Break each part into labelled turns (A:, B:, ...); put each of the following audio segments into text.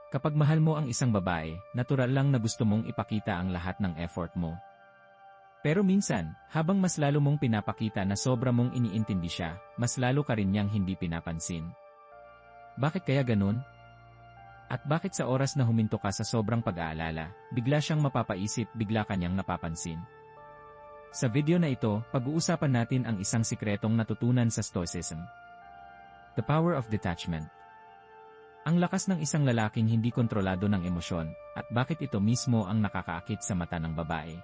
A: Kapag mahal mo ang isang babae, natural lang na gusto mong ipakita ang lahat ng effort mo. Pero minsan, habang mas lalo mong pinapakita na sobra mong iniintindi siya, mas lalo ka rin niyang hindi pinapansin. Bakit kaya ganun? At bakit sa oras na huminto ka sa sobrang pag-aalala, bigla siyang mapapaisip, bigla kanyang napapansin? Sa video na ito, pag-uusapan natin ang isang sikretong natutunan sa Stoicism. The power of detachment. Ang lakas ng isang lalaking hindi kontrolado ng emosyon, at bakit ito mismo ang nakakaakit sa mata ng babae.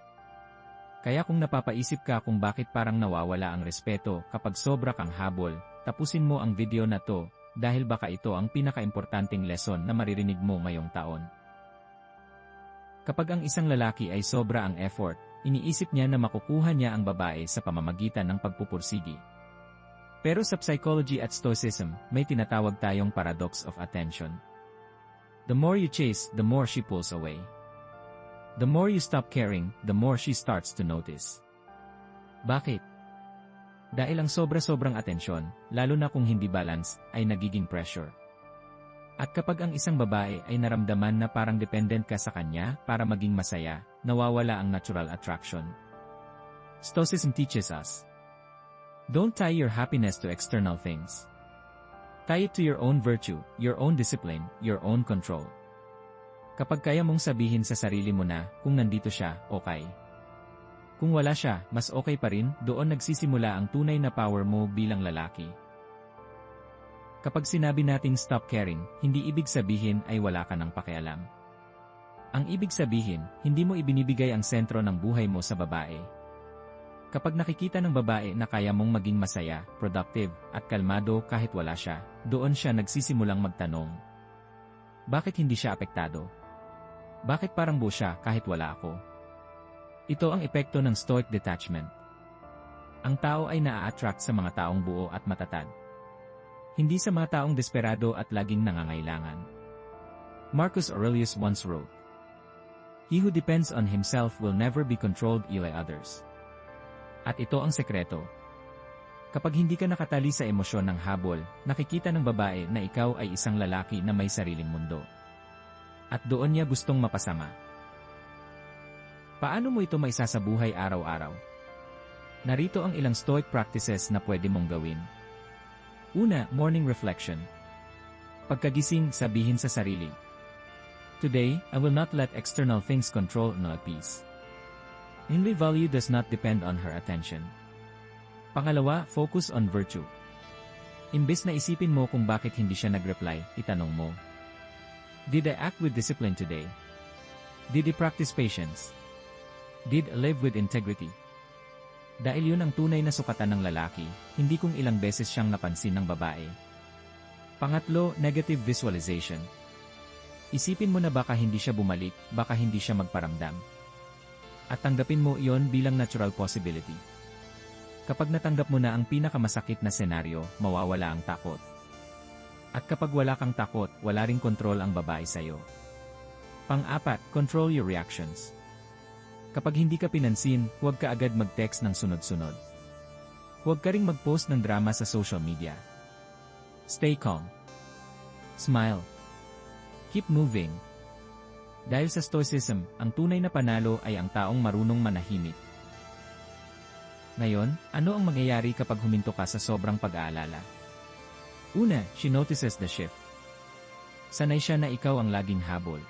A: Kaya kung napapaisip ka kung bakit parang nawawala ang respeto kapag sobra kang habol, tapusin mo ang video na to, dahil baka ito ang pinakaimportanteng lesson na maririnig mo ngayong taon. Kapag ang isang lalaki ay sobra ang effort, iniisip niya na makukuha niya ang babae sa pamamagitan ng pagpupursigi. Pero sa psychology at stoicism, may tinatawag tayong paradox of attention. The more you chase, the more she pulls away. The more you stop caring, the more she starts to notice. Bakit? Dahil ang sobra-sobrang atensyon, lalo na kung hindi balance, ay nagiging pressure. At kapag ang isang babae ay naramdaman na parang dependent ka sa kanya para maging masaya, nawawala ang natural attraction. Stoicism teaches us, don't tie your happiness to external things. Tie it to your own virtue, your own discipline, your own control. Kapag kaya mong sabihin sa sarili mo na, kung nandito siya, okay. Kung wala siya, mas okay pa rin, doon nagsisimula ang tunay na power mo bilang lalaki. Kapag sinabi nating stop caring, hindi ibig sabihin ay wala ka ng pakialam. Ang ibig sabihin, hindi mo ibinibigay ang sentro ng buhay mo sa babae. Kapag nakikita ng babae na kaya mong maging masaya, productive, at kalmado kahit wala siya, doon siya nagsisimulang magtanong. Bakit hindi siya apektado? Bakit parang buo siya kahit wala ako? Ito ang epekto ng stoic detachment. Ang tao ay naa-attract sa mga taong buo at matatag. Hindi sa mga taong desperado at laging nangangailangan. Marcus Aurelius once wrote, "He who depends on himself will never be controlled by others." At ito ang sekreto. Kapag hindi ka nakatali sa emosyon ng habol, nakikita ng babae na ikaw ay isang lalaki na may sariling mundo. At doon niya gustong mapasama. Paano mo ito maisasabuhay araw-araw? Narito ang ilang stoic practices na pwede mong gawin. Una, morning reflection. Pagkagising, sabihin sa sarili, "Today, I will not let external things control my peace." My value does not depend on her attention. Pangalawa, focus on virtue. Imbes na isipin mo kung bakit hindi siya nag-reply, itanong mo, "Did I act with discipline today? Did I practice patience? Did I live with integrity?" Dahil yun ang tunay na sukatan ng lalaki, hindi kung ilang beses siyang napansin ng babae. Pangatlo, negative visualization. Isipin mo na baka hindi siya bumalik, baka hindi siya magparamdam. At tanggapin mo iyon bilang natural possibility. Kapag natanggap mo na ang pinakamasakit na senaryo, mawawala ang takot. At kapag wala kang takot, wala ring kontrol ang babae sa'yo. Pang-apat, control your reactions. Kapag hindi ka pinansin, huwag ka agad mag-text ng sunod-sunod. Huwag ka ring mag-post ng drama sa social media. Stay calm. Smile. Keep moving. Dahil sa stoicism, ang tunay na panalo ay ang taong marunong manahimik. Ngayon, ano ang mangyayari kapag huminto ka sa sobrang pag-aalala? Una, she notices the shift. Sanay siya na ikaw ang laging habol.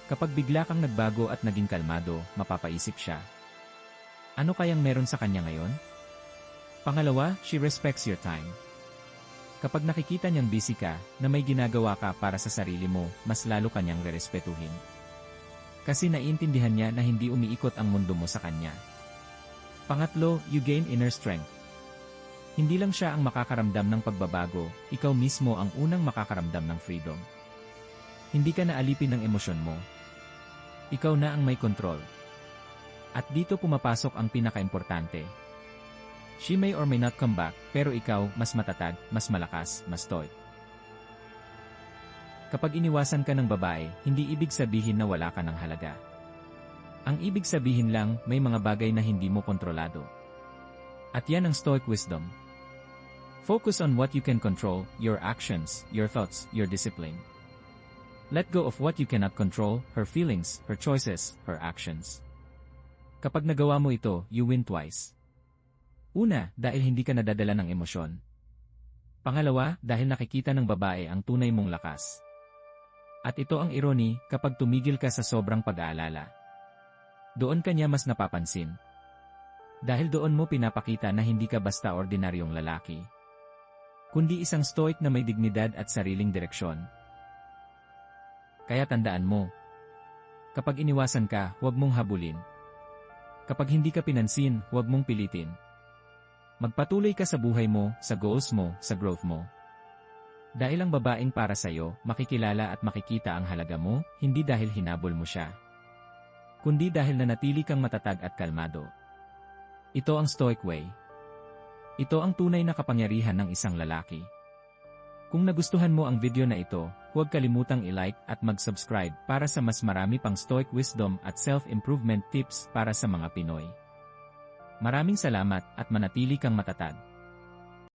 A: Kapag bigla kang nagbago at naging kalmado, mapapaisip siya. Ano kayang meron sa kanya ngayon? Pangalawa, she respects your time. Kapag nakikita niyang busy ka, na may ginagawa ka para sa sarili mo, mas lalo kanyang rerespetuhin. Kasi naiintindihan niya na hindi umiikot ang mundo mo sa kanya. Pangatlo, you gain inner strength. Hindi lang siya ang makakaramdam ng pagbabago, ikaw mismo ang unang makakaramdam ng freedom. Hindi ka na alipin ng emosyon mo. Ikaw na ang may kontrol. At dito pumapasok ang pinakaimportante. She may or may not come back, pero ikaw, mas matatag, mas malakas, mas stoic. Kapag iniwasan ka ng babae, hindi ibig sabihin na wala ka ng halaga. Ang ibig sabihin lang, may mga bagay na hindi mo kontrolado. At yan ang stoic wisdom. Focus on what you can control, your actions, your thoughts, your discipline. Let go of what you cannot control, her feelings, her choices, her actions. Kapag nagawa mo ito, you win twice. Una, dahil hindi ka nadadala ng emosyon. Pangalawa, dahil nakikita ng babae ang tunay mong lakas. At ito ang irony, kapag tumigil ka sa sobrang pag-aalala. Doon ka niya mas napapansin. Dahil doon mo pinapakita na hindi ka basta ordinaryong lalaki, kundi isang stoic na may dignidad at sariling direksyon. Kaya tandaan mo, kapag iniwasan ka, huwag mong habulin. Kapag hindi ka pinansin, huwag mong pilitin. Magpatuloy ka sa buhay mo, sa goals mo, sa growth mo. Dahil ang babaeng para sa'yo, makikilala at makikita ang halaga mo, hindi dahil hinabol mo siya, kundi dahil nanatili kang matatag at kalmado. Ito ang Stoic Way. Ito ang tunay na kapangyarihan ng isang lalaki. Kung nagustuhan mo ang video na ito, huwag kalimutang i-like at mag-subscribe para sa mas marami pang Stoic wisdom at self-improvement tips para sa mga Pinoy. Maraming salamat at manatili kang matatag.